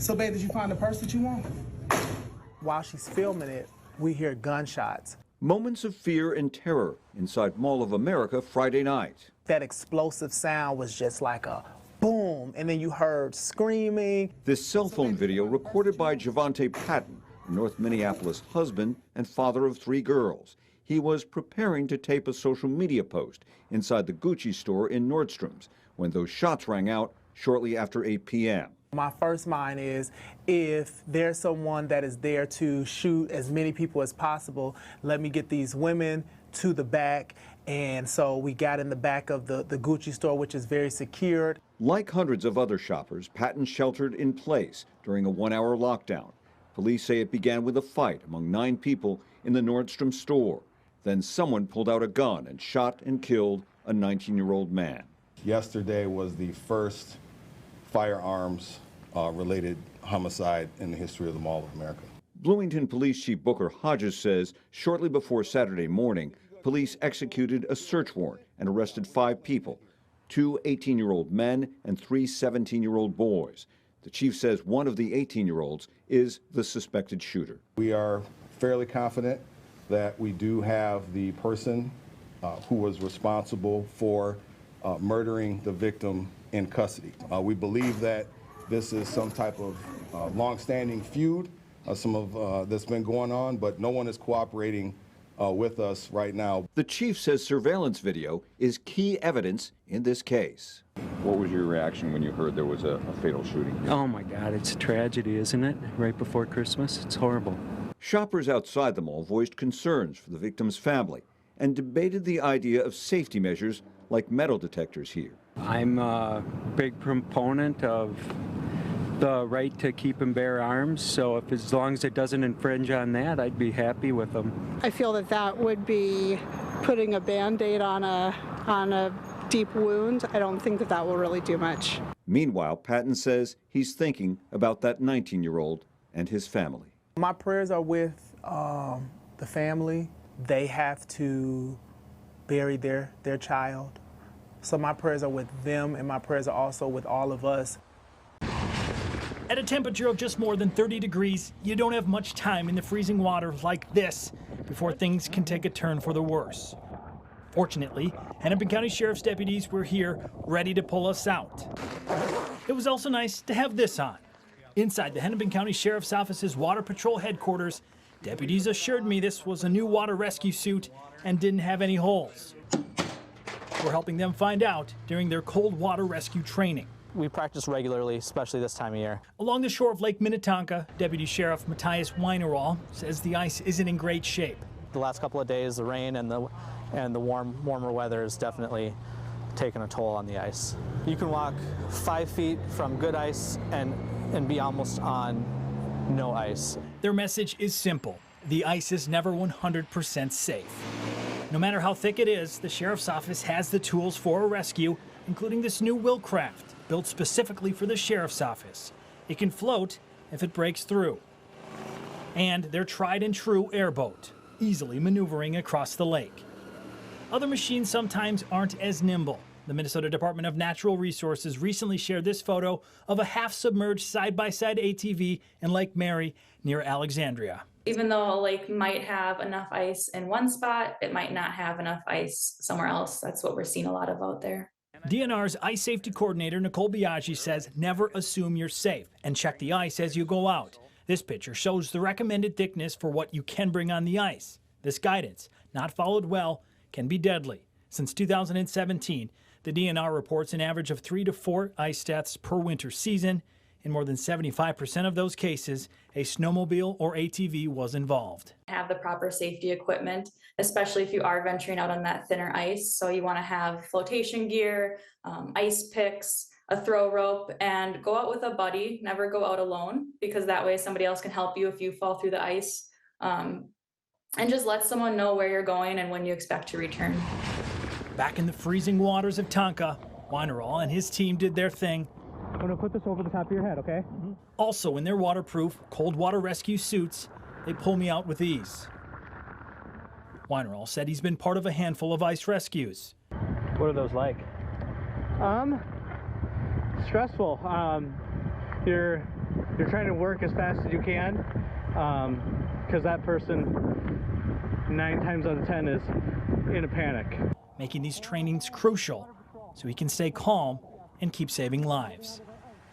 So, babe, did you find the purse that you want? While she's filming it, we hear gunshots. Moments of fear and terror inside Mall of America Friday night. That explosive sound was just like a boom, and then you heard screaming. This cell phone video recorded by Javante Patton, a North Minneapolis husband and father of 3 girls. He was preparing to tape a social media post inside the Gucci store in Nordstrom's when those shots rang out shortly after 8 p.m. My first mind is, if there's someone that is there to shoot as many people as possible, let me get these women to the back. And so we got in the back of the Gucci store, which is very secured. Like hundreds of other shoppers, Patton sheltered in place during a 1-hour lockdown. Police say it began with a fight among 9 people in the Nordstrom store. Then someone pulled out a gun and shot and killed a 19-year-old man. Yesterday was the first firearms related homicide in the history of the Mall of America. Bloomington Police Chief Booker Hodges says shortly before Saturday morning, police executed a search warrant and arrested 5 people, 2 18-year-old men and 3 17-year-old boys. The chief says one of the 18-year-olds is the suspected shooter. We are fairly confident that we do have the person who was responsible for murdering the victim in custody. We believe that this is some type of long-standing feud, that's been going on, but no one is cooperating with us right now. The chief says surveillance video is key evidence in this case. What was your reaction when you heard there was a fatal shooting? Oh my God, it's a tragedy, isn't it? Right before Christmas, it's horrible. Shoppers outside the mall voiced concerns for the victim's family and debated the idea of safety measures like metal detectors here. I'm a big proponent of the right to keep and bear arms, so as long as it doesn't infringe on that, I'd be happy with them. I feel that would be putting a Band-Aid on a deep wound. I don't think that will really do much. Meanwhile, Patton says he's thinking about that 19-year-old and his family. My prayers are with the family. They have to bury their child. So my prayers are with them, and my prayers are also with all of us. At a temperature of just more than 30 degrees, you don't have much time in the freezing water like this before things can take a turn for the worse. Fortunately, Hennepin County Sheriff's deputies were here ready to pull us out. It was also nice to have this on. Inside the Hennepin County Sheriff's Office's Water Patrol headquarters, deputies assured me this was a new water rescue suit and didn't have any holes. We're helping them find out during their cold water rescue training. We practice regularly, especially this time of year. Along the shore of Lake Minnetonka, Deputy Sheriff Matthias Weinerall says the ice isn't in great shape. The last couple of days, the rain and the warmer weather has definitely taken a toll on the ice. You can walk 5 feet from good ice and be almost on no ice. Their message is simple. The ice is never 100% safe. No matter how thick it is, the Sheriff's Office has the tools for a rescue, including this new Willcraft, built specifically for the Sheriff's Office. It can float if it breaks through. And their tried and true airboat, easily maneuvering across the lake. Other machines sometimes aren't as nimble. The Minnesota Department of Natural Resources recently shared this photo of a half-submerged side-by-side ATV in Lake Mary near Alexandria. Even though a lake might have enough ice in one spot, it might not have enough ice somewhere else. That's what we're seeing a lot of out there. DNR's ice safety coordinator, Nicole Biaggi, says never assume you're safe and check the ice as you go out. This picture shows the recommended thickness for what you can bring on the ice. This guidance, not followed well, can be deadly. Since 2017, the DNR reports an average of 3 to 4 ice deaths per winter season. In more than 75% of those cases, a snowmobile or ATV was involved. Have the proper safety equipment, especially if you are venturing out on that thinner ice. So you want to have flotation gear, ice picks, a throw rope, and go out with a buddy. Never go out alone, because that way somebody else can help you if you fall through the ice. And just let someone know where you're going and when you expect to return. Back in the freezing waters of Tonka, Weinerall and his team did their thing. I'm going to put this over the top of your head, okay? Also in their waterproof, cold water rescue suits, they pull me out with ease. Weinerall said he's been part of a handful of ice rescues. What are those like? Stressful. You're You're trying to work as fast as you can, because that person 9 times out of 10 is in a panic. Making these trainings crucial so he can stay calm and keep saving lives.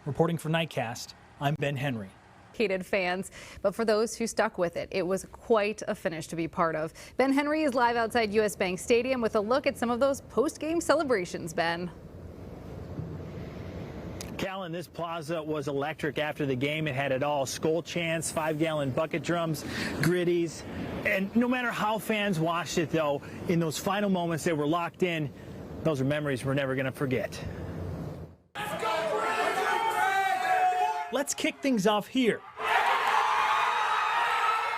Reporting for Nightcast, I'm Ben Henry. Fans, but for those who stuck with it, it was quite a finish to be part of. Ben Henry is live outside US Bank Stadium with a look at some of those post-game celebrations, Ben. Callan, this plaza was electric after the game. It had it all: skull chants, 5-gallon bucket drums, gritties. And no matter how fans watched it, though, in those final moments they were locked in. Those are memories we're never going to forget. Let's kick things off here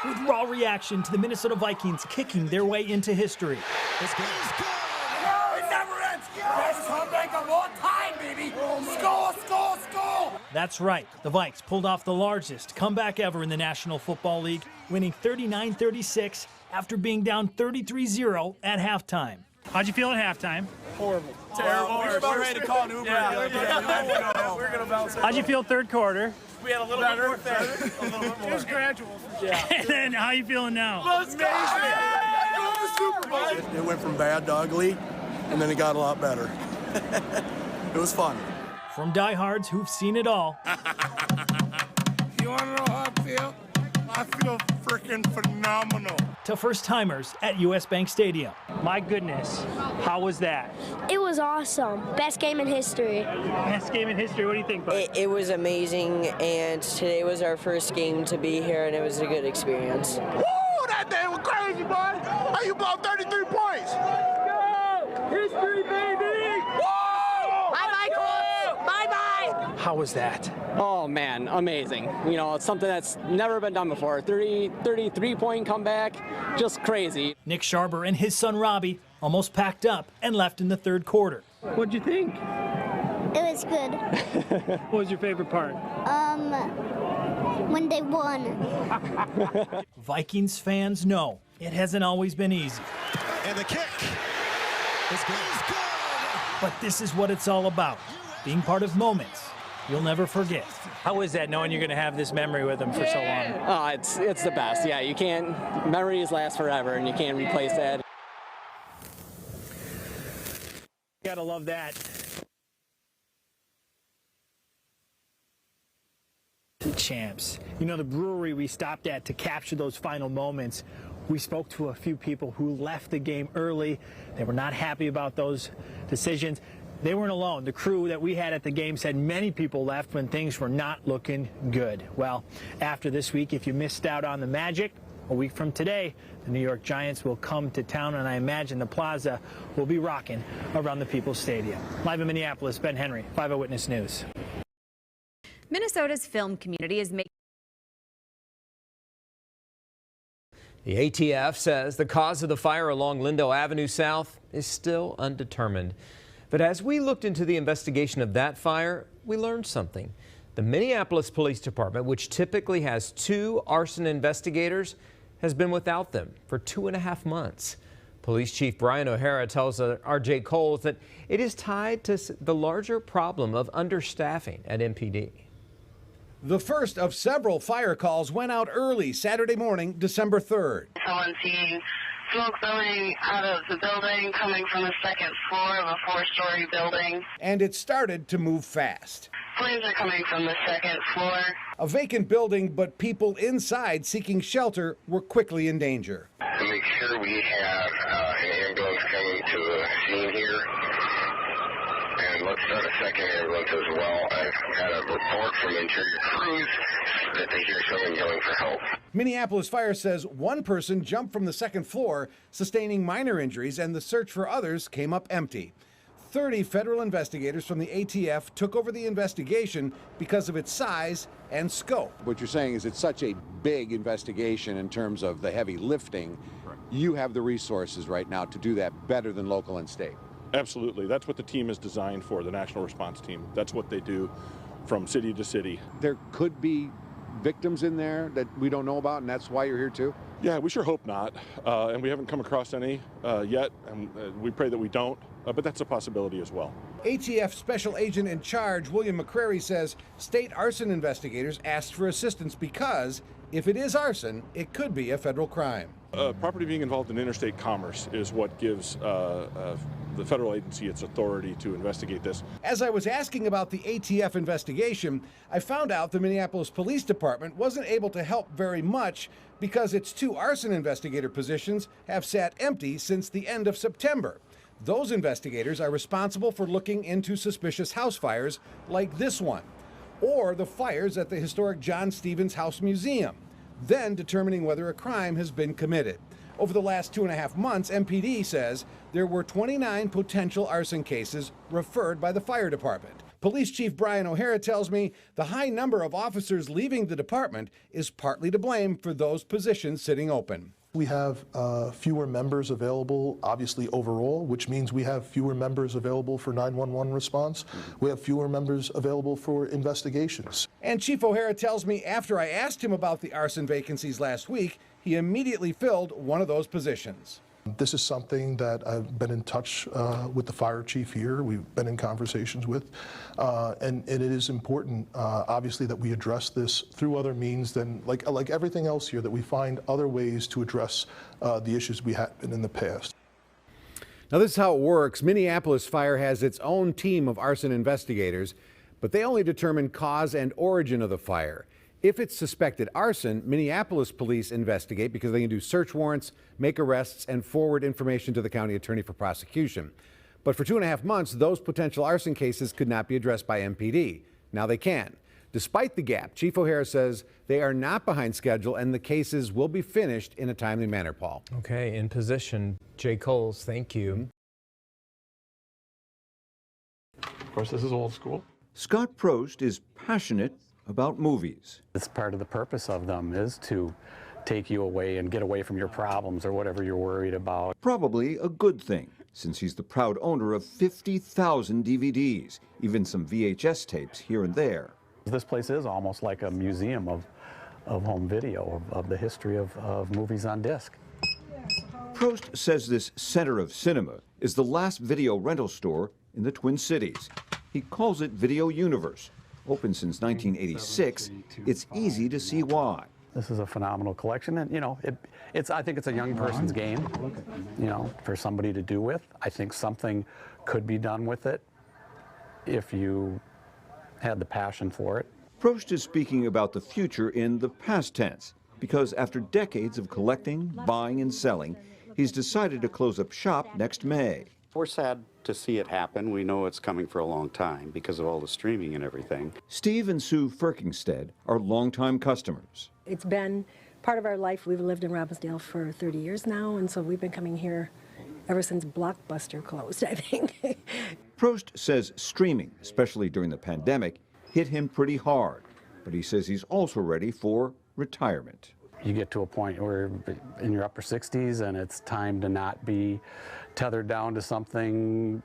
with raw reaction to the Minnesota Vikings kicking their way into history. It's good. It never ends. Let's come back a long time, baby. Skull, skull, skull. That's right. The Vikes pulled off the largest comeback ever in the National Football League, winning 39-36 after being down 33-0 at halftime. How'd you feel at halftime? Horrible. Terrible. We were about ready to call an Uber. We're going to bounce. How'd you feel third quarter? We had a little bit more faith. A little bit more. It was gradual. Yeah. And then how you feeling now? Let's go. Go to the Super Bowl. It went from bad to ugly, and then it got a lot better. It was fun. From diehards who've seen it all. You want to know how I feel? I feel freaking phenomenal. To first-timers at US Bank Stadium. My goodness, how was that? It was awesome. Best game in history. Best game in history. What do you think, bud? It was amazing, and today was our first game to be here, and it was a good experience. Woo! That day was crazy, boy. How you blow 33 points? Go! History, baby! Woo! Bye-bye, Colts. Bye-bye. How was that? Oh man, amazing. You know, it's something that's never been done before. 33-point comeback, just crazy. Nick Sharber and his son Robbie almost packed up and left in the third quarter. What'd you think? It was good. What was your favorite part? When they won. Vikings fans know it hasn't always been easy. And the kick is good. But this is what it's all about, being part of moments you'll never forget. How is that, knowing you're going to have this memory with them for so long? It's the best. Yeah, you can't. Memories last forever, and you can't replace that. You gotta love that. Champs. You know, the brewery we stopped at to capture those final moments, we spoke to a few people who left the game early. They were not happy about those decisions. They weren't alone. The crew that we had at the game said many people left when things were not looking good. Well, after this week, if you missed out on the magic, a week from today, the New York Giants will come to town, and I imagine the plaza will be rocking around the People's Stadium. Live in Minneapolis, Ben Henry, 5 Eyewitness News. Minnesota's film community is making. The ATF says the cause of the fire along Lindo Avenue South is still undetermined. But as we looked into the investigation of that fire, we learned something. The Minneapolis Police Department, which typically has 2 arson investigators, has been without them for 2.5 months. Police Chief Brian O'Hara tells R.J. Coles that it is tied to the larger problem of understaffing at MPD. The first of several fire calls went out early Saturday morning, December 3rd. Someone seen smoke billowing out of the building coming from the 2nd floor of a 4-story building. And it started to move fast. Flames are coming from the 2nd floor. A vacant building, but people inside seeking shelter were quickly in danger. To make sure we have an ambulance coming to the scene here. And let's start a second ambulance as well. I've had a report from interior crews that they hear someone yelling for help. Minneapolis Fire says one person jumped from the 2nd floor, sustaining minor injuries, and the search for others came up empty. 30 federal investigators from the ATF took over the investigation because of its size and scope. What you're saying is it's such a big investigation in terms of the heavy lifting. Right. You have the resources right now to do that better than local and state. Absolutely. That's what the team is designed for, the National Response Team. That's what they do from city to city. There could be victims in there that we don't know about, and that's why you're here too? Yeah, we sure hope not. And we haven't come across any yet, and we pray that we don't, but that's a possibility as well. ATF Special Agent in Charge William McCrary says state arson investigators asked for assistance because if it is arson, it could be a federal crime. Property being involved in interstate commerce is what gives the federal agency its authority to investigate this. As I was asking about the ATF investigation, I found out the Minneapolis Police Department wasn't able to help very much because its 2 arson investigator positions have sat empty since the end of September. Those investigators are responsible for looking into suspicious house fires like this one, or the fires at the historic John Stevens House Museum, then determining whether a crime has been committed. Over the last 2.5 months, MPD says there were 29 potential arson cases referred by the fire department. Police Chief Brian O'Hara tells me the high number of officers leaving the department is partly to blame for those positions sitting open. We have fewer members available, obviously overall, which means we have fewer members available for 911 response. We have fewer members available for investigations. And Chief O'Hara tells me after I asked him about the arson vacancies last week, he immediately filled one of those positions. This is something that I've been in touch with the fire chief here. We've been in conversations with, and it is important, obviously, that we address this through other means than, like everything else here, that we find other ways to address the issues we had in the past. Now, this is how it works. Minneapolis Fire has its own team of arson investigators, but they only determine cause and origin of the fire. If it's suspected arson, Minneapolis police investigate because they can do search warrants, make arrests, and forward information to the county attorney for prosecution. But for 2.5 months, those potential arson cases could not be addressed by MPD. Now they can. Despite the gap, Chief O'Hara says they are not behind schedule and the cases will be finished in a timely manner, Paul. Okay, in position. Jay Coles, thank you. Of course, this is old school. Scott Prost is passionate about movies. It's part of the purpose of them is to take you away and get away from your problems or whatever you're worried about. Probably a good thing, since he's the proud owner of 50,000 DVDs, even some VHS tapes here and there. This place is almost like a museum of home video, of the history of movies on disc. Prost says this center of cinema is the last video rental store in the Twin Cities. He calls it Video Universe. Open since 1986, it's easy to see why. This is a phenomenal collection, and I think it's a young person's game, for somebody to do with. I think something could be done with it if you had the passion for it. Prost is speaking about the future in the past tense, because after decades of collecting, buying, and selling, he's decided to close up shop next May. We're sad to see it happen. We know it's coming for a long time because of all the streaming and everything. Steve and Sue Ferkingstead are longtime customers. It's been part of our life. We've lived in Robbinsdale for 30 years now, and so we've been coming here ever since Blockbuster closed, I think. Prost says streaming, especially during the pandemic, hit him pretty hard, but he says he's also ready for retirement. You get to a point where in your upper 60s and it's time to not be tethered down to something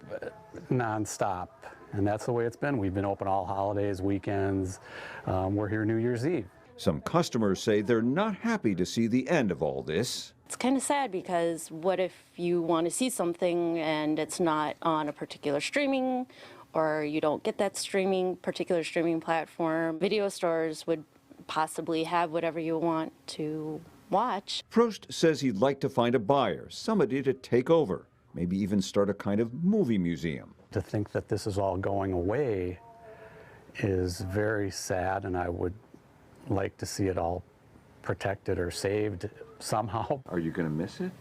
nonstop. And that's the way it's been. We've been open all holidays, weekends. We're here New Year's Eve. Some customers say they're not happy to see the end of all this. It's kind of sad because what if you want to see something and it's not on a particular streaming, or you don't get that particular streaming platform? Video stores would possibly have whatever you want to watch. Prost says he'd like to find a buyer, somebody to take over, maybe even start a kind of movie museum. To think that this is all going away is very sad, and I would like to see it all protected or saved somehow. Are you going to miss it?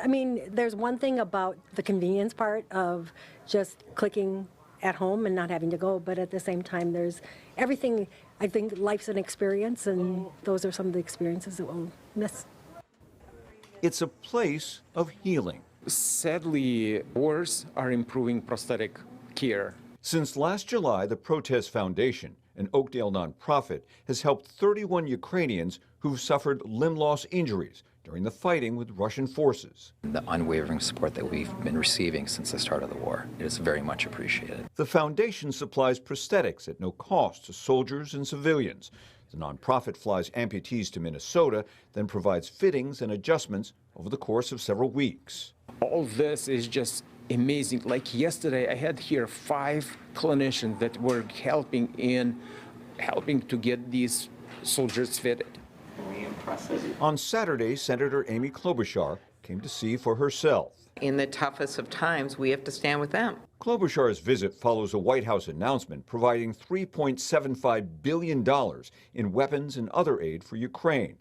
I mean, there's one thing about the convenience part of just clicking at home and not having to go, but at the same time, there's everything. I think life's an experience, and those are some of the experiences that we'll miss. It's a place of healing. Sadly, wars are improving prosthetic care. Since last July, the Protest Foundation, an Oakdale nonprofit, has helped 31 Ukrainians who've suffered limb loss injuries during the fighting with Russian forces. The unwavering support that we've been receiving since the start of the war is very much appreciated. The foundation supplies prosthetics at no cost to soldiers and civilians. The nonprofit flies amputees to Minnesota, then provides fittings and adjustments over the course of several weeks. All this is just amazing. Like yesterday, I had here 5 clinicians that were helping to get these soldiers fitted. Very impressive. On Saturday, Senator Amy Klobuchar came to see for herself. In the toughest of times, we have to stand with them. Klobuchar's visit follows a White House announcement providing $3.75 billion in weapons and other aid for Ukraine.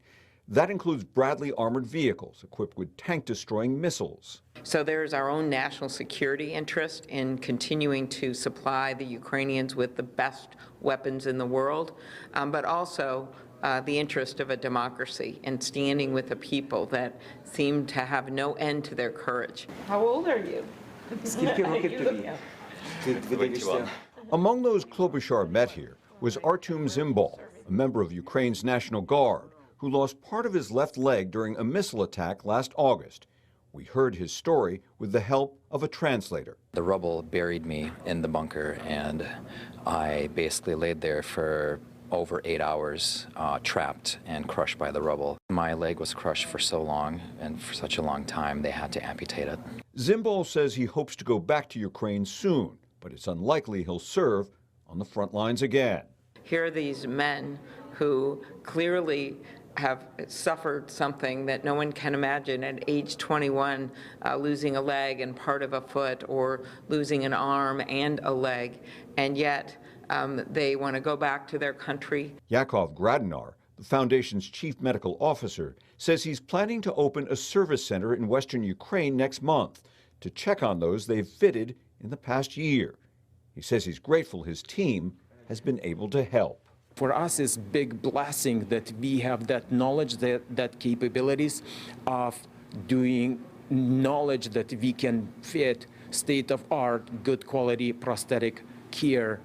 That includes Bradley armored vehicles equipped with tank-destroying missiles. So there's our own national security interest in continuing to supply the Ukrainians with the best weapons in the world, but also the interest of a democracy and standing with a people that seem to have no end to their courage. How old are you? Among those Klobuchar met here was Artem Zimbal, a member of Ukraine's National Guard, who lost part of his left leg during a missile attack last August. We heard his story with the help of a translator. The rubble buried me in the bunker, and I basically laid there for over 8 hours, trapped and crushed by the rubble. My leg was crushed for so long, and for such a long time, they had to amputate it. Zimbal says he hopes to go back to Ukraine soon, but it's unlikely he'll serve on the front lines again. Here are these men who clearly have suffered something that no one can imagine at age 21, losing a leg and part of a foot, or losing an arm and a leg, and yet they want to go back to their country. Yakov Gradinar, the foundation's chief medical officer, says he's planning to open a service center in western Ukraine next month to check on those they've fitted in the past year. He says he's grateful his team has been able to help. For us, it's a big blessing that we have that knowledge, that capabilities of doing knowledge that we can fit state-of-art, good quality prosthetic care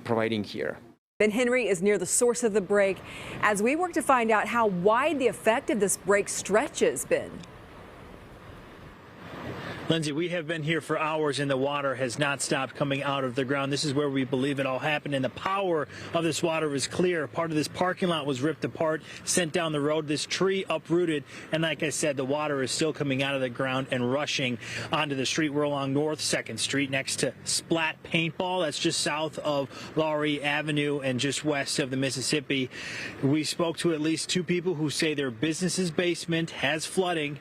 providing here. Ben Henry is near the source of the break as we work to find out how wide the effect of this break stretches, Ben. Lindsay, we have been here for hours and the water has not stopped coming out of the ground. This is where we believe it all happened, and the power of this water is clear. Part of this parking lot was ripped apart, sent down the road, this tree uprooted, and like I said, the water is still coming out of the ground and rushing onto the street. We're along North 2nd Street next to Splat Paintball. That's just south of Lowry Avenue and just west of the Mississippi. We spoke to at least 2 people who say their business's basement has flooding.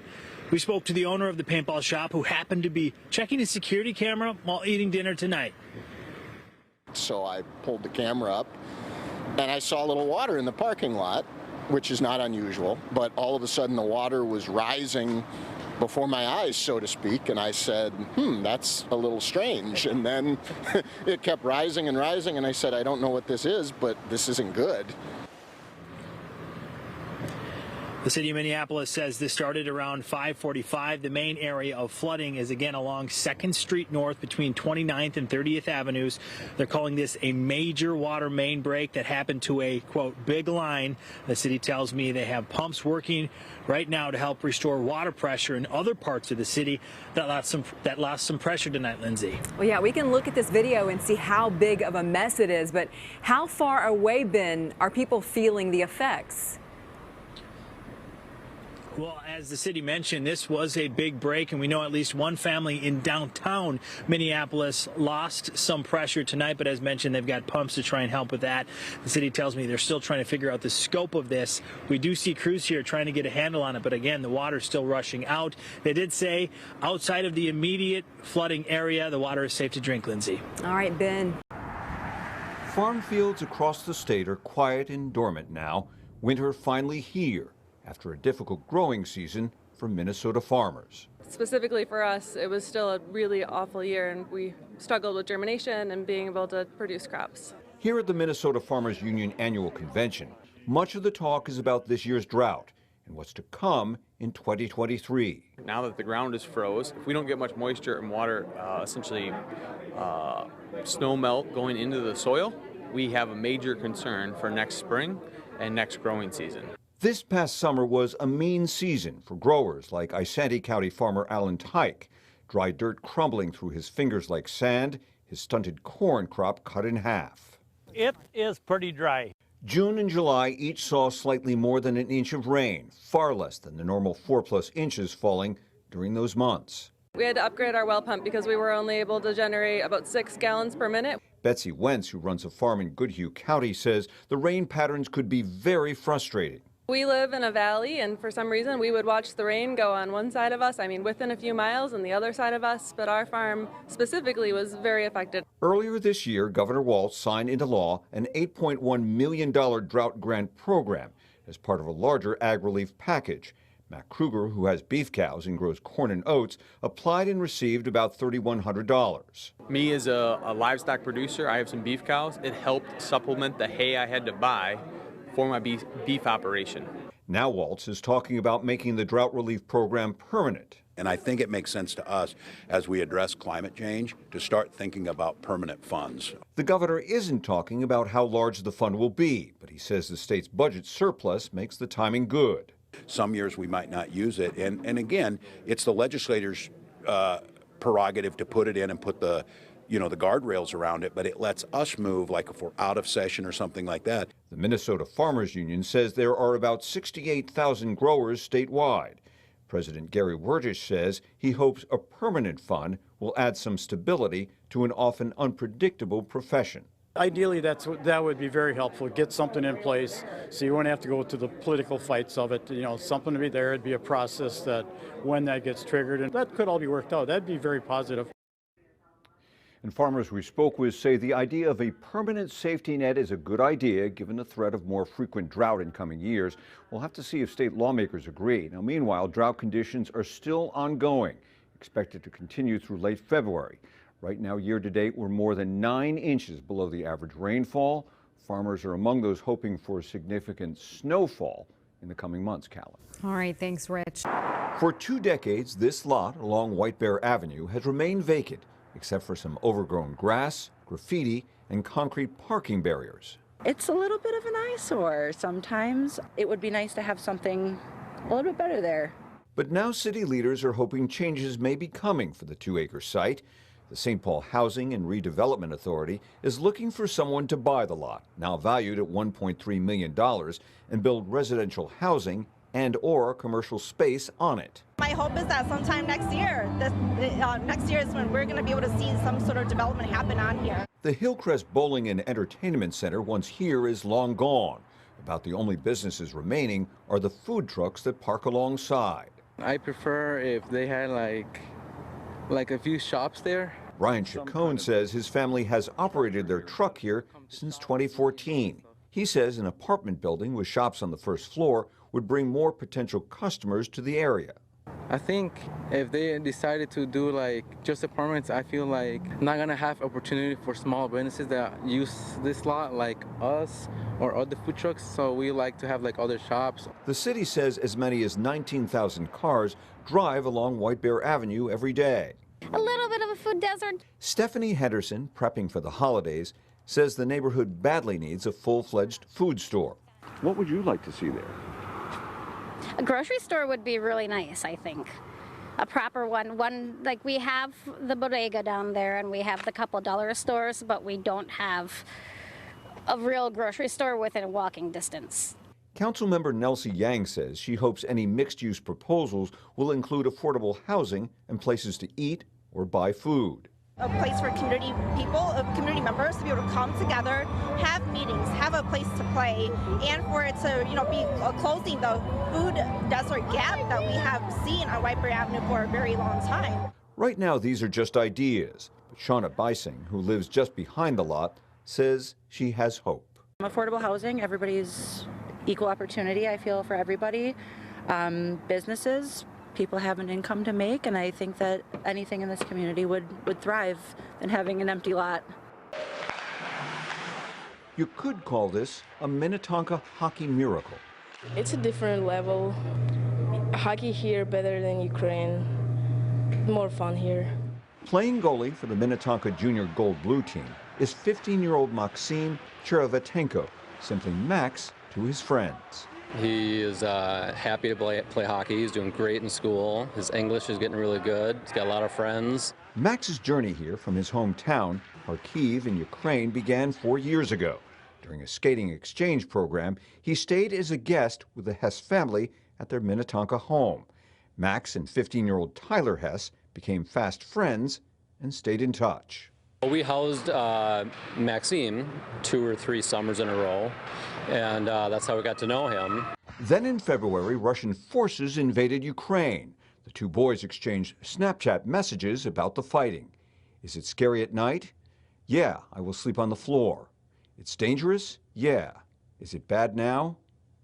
We spoke to the owner of the paintball shop who happened to be checking his security camera while eating dinner tonight. So I pulled the camera up and I saw a little water in the parking lot, which is not unusual, but all of a sudden the water was rising before my eyes, so to speak, and I said, that's a little strange. And then it kept rising and rising, and I said, I don't know what this is, but this isn't good. The city of Minneapolis says this started around 5:45. The main area of flooding is again along 2nd Street North between 29th and 30th Avenues. They're calling this a major water main break that happened to a, quote, big line. The city tells me they have pumps working right now to help restore water pressure in other parts of the city that lost some pressure tonight, Lindsay. Well, yeah, we can look at this video and see how big of a mess it is, but how far away, Ben, are people feeling the effects? Well, as the city mentioned, this was a big break, and we know at least one family in downtown Minneapolis lost some pressure tonight, but as mentioned, they've got pumps to try and help with that. The city tells me they're still trying to figure out the scope of this. We do see crews here trying to get a handle on it, but again, the water's still rushing out. They did say outside of the immediate flooding area, the water is safe to drink, Lindsay. All right, Ben. Farm fields across the state are quiet and dormant now. Winter finally here, after a difficult growing season for Minnesota farmers. Specifically for us, it was still a really awful year, and we struggled with germination and being able to produce crops. Here at the Minnesota Farmers Union annual convention, much of the talk is about this year's drought and what's to come in 2023. Now that the ground is froze, if we don't get much moisture and water, essentially snow melt going into the soil, we have a major concern for next spring and next growing season. This past summer was a mean season for growers like Isanti County farmer Alan Tyke. Dry dirt crumbling through his fingers like sand, his stunted corn crop cut in half. It is pretty dry. June and July each saw slightly more than an inch of rain, far less than the normal 4+ inches falling during those months. We had to upgrade our well pump because we were only able to generate about 6 gallons per minute. Betsy Wentz, who runs a farm in Goodhue County, says the rain patterns could be very frustrating. We live in a valley, and for some reason we would watch the rain go on one side of us, within a few miles, and the other side of us, but our farm specifically was very affected. Earlier this year, Governor Walz signed into law an $8.1 million drought grant program as part of a larger ag relief package. Matt Kruger, who has beef cows and grows corn and oats, applied and received about $3,100. Me as a livestock producer, I have some beef cows. It helped supplement the hay I had to buy for my beef operation. Now Walz is talking about making the drought relief program permanent. And I think it makes sense to us, as we address climate change, to start thinking about permanent funds. The governor isn't talking about how large the fund will be, but he says the state's budget surplus makes the timing good. Some years we might not use it. And again, it's the legislators' prerogative to put it in and put the guardrails around it, but it lets us move, like if we're out of session or something like that. The Minnesota Farmers Union says there are about 68,000 growers statewide. President Gary Werdish says he hopes a permanent fund will add some stability to an often unpredictable profession. Ideally, that would be very helpful. Get something in place so you won't have to go to the political fights of it. Something to be there. It'd be a process that when that gets triggered, and that could all be worked out. That'd be very positive. And farmers we spoke with say the idea of a permanent safety net is a good idea given the threat of more frequent drought in coming years. We'll have to see if state lawmakers agree. Now, meanwhile, drought conditions are still ongoing, expected to continue through late February. Right now, year to date, we're more than 9 inches below the average rainfall. Farmers are among those hoping for significant snowfall in the coming months, Callum. All right, thanks, Rich. For 2 decades, this lot along White Bear Avenue has remained vacant, except for some overgrown grass, graffiti, and concrete parking barriers. It's a little bit of an eyesore sometimes. It would be nice to have something a little bit better there. But now city leaders are hoping changes may be coming for the 2-acre site. The St. Paul Housing and Redevelopment Authority is looking for someone to buy the lot, now valued at $1.3 million, and build residential housing and/or commercial space on it. My hope is that sometime next year, next year is when we're going to be able to see some sort of development happen on here. The Hillcrest Bowling and Entertainment Center, once here, is long gone. About the only businesses remaining are the food trucks that park alongside. I prefer if they had like a few shops there. Brian Chacon says his family has operated their truck here since 2014. He says an apartment building with shops on the first floor would bring more potential customers to the area. I think if they decided to do just apartments, I feel like not gonna have opportunity for small businesses that use this lot like us or other food trucks, so we like to have other shops. The city says as many as 19,000 cars drive along White Bear Avenue every day. A little bit of a food desert. Stephanie Henderson, prepping for the holidays, says the neighborhood badly needs a full-fledged food store. What would you like to see there? A grocery store would be really nice, I think. A proper one like we have the bodega down there and we have the couple dollar stores, but we don't have a real grocery store within walking distance. Councilmember Nelsie Yang says she hopes any mixed-use proposals will include affordable housing and places to eat or buy food. A place for community people, community members to be able to come together, have meetings, have a place to play, and for it to be closing the food desert gap that we have seen on White Bear Avenue for a very long time. Right now, these are just ideas, but Shauna Bising, who lives just behind the lot, says she has hope. Affordable housing, everybody's equal opportunity, I feel, for everybody. Businesses, people have an income to make, and I think that anything in this community would thrive in having an empty lot. You could call this a Minnetonka hockey miracle. It's a different level. Hockey here better than Ukraine. More fun here. Playing goalie for the Minnetonka Junior Gold Blue team is 15-year-old Maxim Cherevatenko, simply Max to his friends. He is happy to play hockey. He's doing great in school. His English is getting really good. He's got a lot of friends. Max's journey here from his hometown, Kharkiv in Ukraine, began 4 years ago. During a skating exchange program, he stayed as a guest with the Hess family at their Minnetonka home. Max and 15-year-old Tyler Hess became fast friends, and stayed in touch. We housed Maxime 2 or 3 summers in a row, and that's how we got to know him. Then in February, Russian forces invaded Ukraine. The two boys exchanged Snapchat messages about the fighting. Is it scary at night? Yeah, I will sleep on the floor. It's dangerous? Yeah. Is it bad now?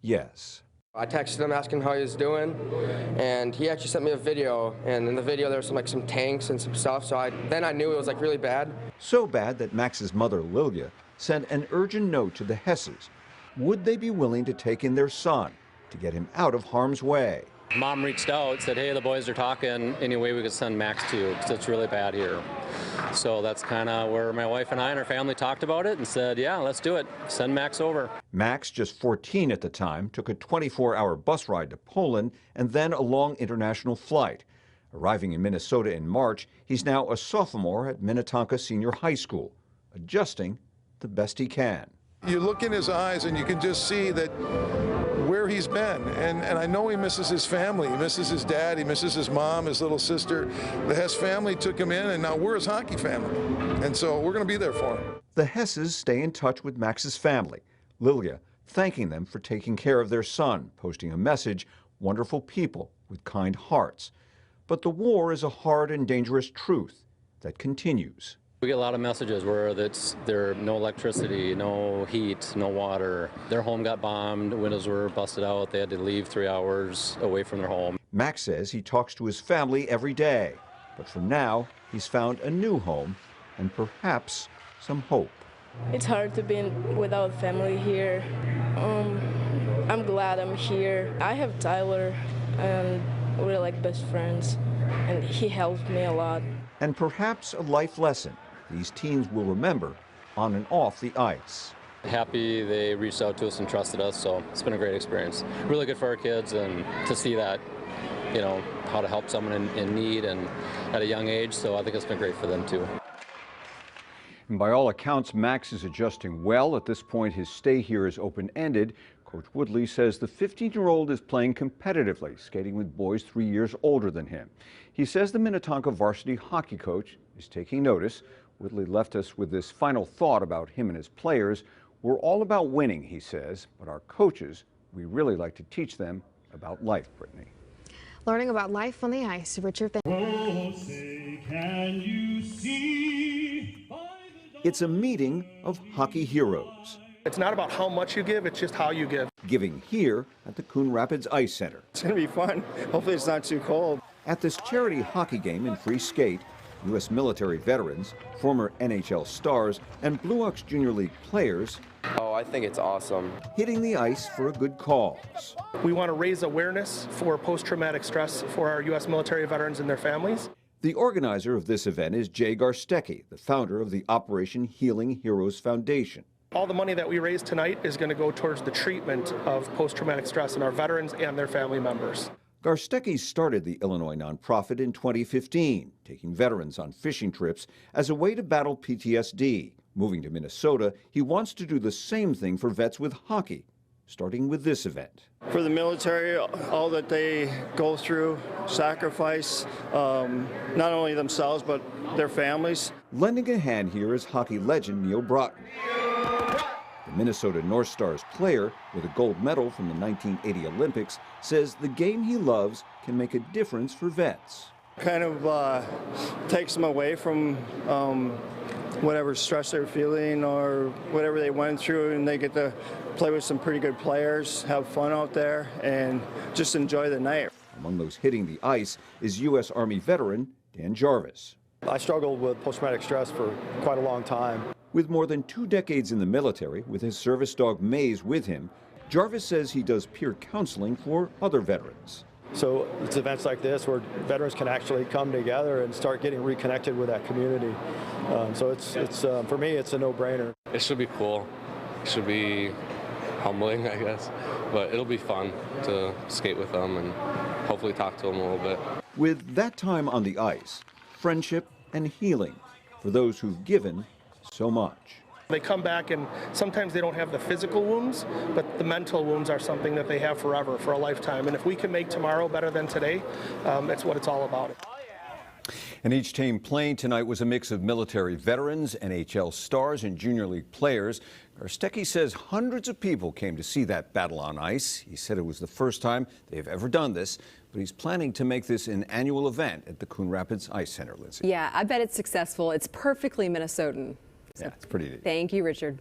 Yes. I texted him asking how he was doing, and he actually sent me a video, and in the video there was some tanks and some stuff, so then I knew it was really bad. So bad that Max's mother, Lilia, sent an urgent note to the Hesses. Would they be willing to take in their son to get him out of harm's way? Mom reached out, said, hey, the boys are talking, any way we could send Max to you, because it's really bad here. So that's kind of where my wife and I and our family talked about it and said, yeah, let's do it. Send Max over. Max, just 14 at the time, took a 24-hour bus ride to Poland and then a long international flight. Arriving in Minnesota in March, he's now a sophomore at Minnetonka Senior High School, adjusting the best he can. You look in his eyes and you can just see that where he's been, and I know he misses his family. He misses his dad, he misses his mom, his little sister. The Hess family took him in, and now we're his hockey family, and so we're going to be there for him. The Hesses stay in touch with Max's family. Lilia thanking them for taking care of their son, posting a message, wonderful people with kind hearts. But the war is a hard and dangerous truth that continues. We get a lot of messages where there's no electricity, no heat, no water. Their home got bombed, windows were busted out, they had to leave 3 hours away from their home. Max says he talks to his family every day, but for now, he's found a new home and perhaps some hope. It's hard to be without family here. I'm glad I'm here. I have Tyler, and we're like best friends, and he helped me a lot. And perhaps a life lesson these teens will remember on and off the ice. Happy they reached out to us and trusted us, so it's been a great experience. Really good for our kids, and to see that, you know, how to help someone in need and at a young age, so I think it's been great for them too. And by all accounts, Max is adjusting well. At this point, his stay here is open-ended. Coach Woodley says the 15-year-old is playing competitively, skating with boys 3 years older than him. He says the Minnetonka varsity hockey coach is taking notice. Woodley left us with this final thought about him and his players. We're all about winning, he says, but our coaches, we really like to teach them about life, Brittany. Learning about life on the ice, Richard. It's a meeting of hockey heroes. It's not about how much you give, it's just how you give. Giving here at the Coon Rapids Ice Center. It's going to be fun. Hopefully it's not too cold. At this charity hockey game in free skate, U.S. military veterans, former NHL stars, and Blue Ox Junior League players I think it's awesome. Hitting the ice for a good cause. We want to raise awareness for post-traumatic stress for our U.S. military veterans and their families. The organizer of this event is Jay Garstecki, the founder of the Operation Healing Heroes Foundation. All the money that we raise tonight is going to go towards the treatment of post-traumatic stress in our veterans and their family members. Garstecki started the Illinois nonprofit in 2015, taking veterans on fishing trips as a way to battle PTSD. Moving to Minnesota, he wants to do the same thing for vets with hockey, starting with this event. For the military, all that they go through, sacrifice, not only themselves, but their families. Lending a hand here is hockey legend Neil Broughton. The Minnesota North Stars player, with a gold medal from the 1980 Olympics, says the game he loves can make a difference for vets. Kind of takes them away from whatever stress they're feeling or whatever they went through, and they get to play with some pretty good players, have fun out there, and just enjoy the night. Among those hitting the ice is U.S. Army veteran Dan Jarvis. I struggled with post-traumatic stress for quite a long time. With more than 2 decades in the military, with his service dog Maze with him, Jarvis says he does peer counseling for other veterans. So it's events like this where veterans can actually come together and start getting reconnected with that community. So it's for me, it's a no-brainer. It should be cool. It should be humbling, I guess. But it'll be fun to skate with them and hopefully talk to them a little bit. With that time on the ice, friendship and healing for those who've given so much. They come back and sometimes they don't have the physical wounds, but the mental wounds are something that they have forever, for a lifetime. And if we can make tomorrow better than today, that's what it's all about. And each team playing tonight was a mix of military veterans, NHL stars, and junior league players. Garstecki says hundreds of people came to see that battle on ice. He said it was the first time they've ever done this, but he's planning to make this an annual event at the Coon Rapids Ice Center, Lindsay. Yeah, I bet it's successful. It's perfectly Minnesotan. Yeah, it's pretty neat. Thank you, Richard.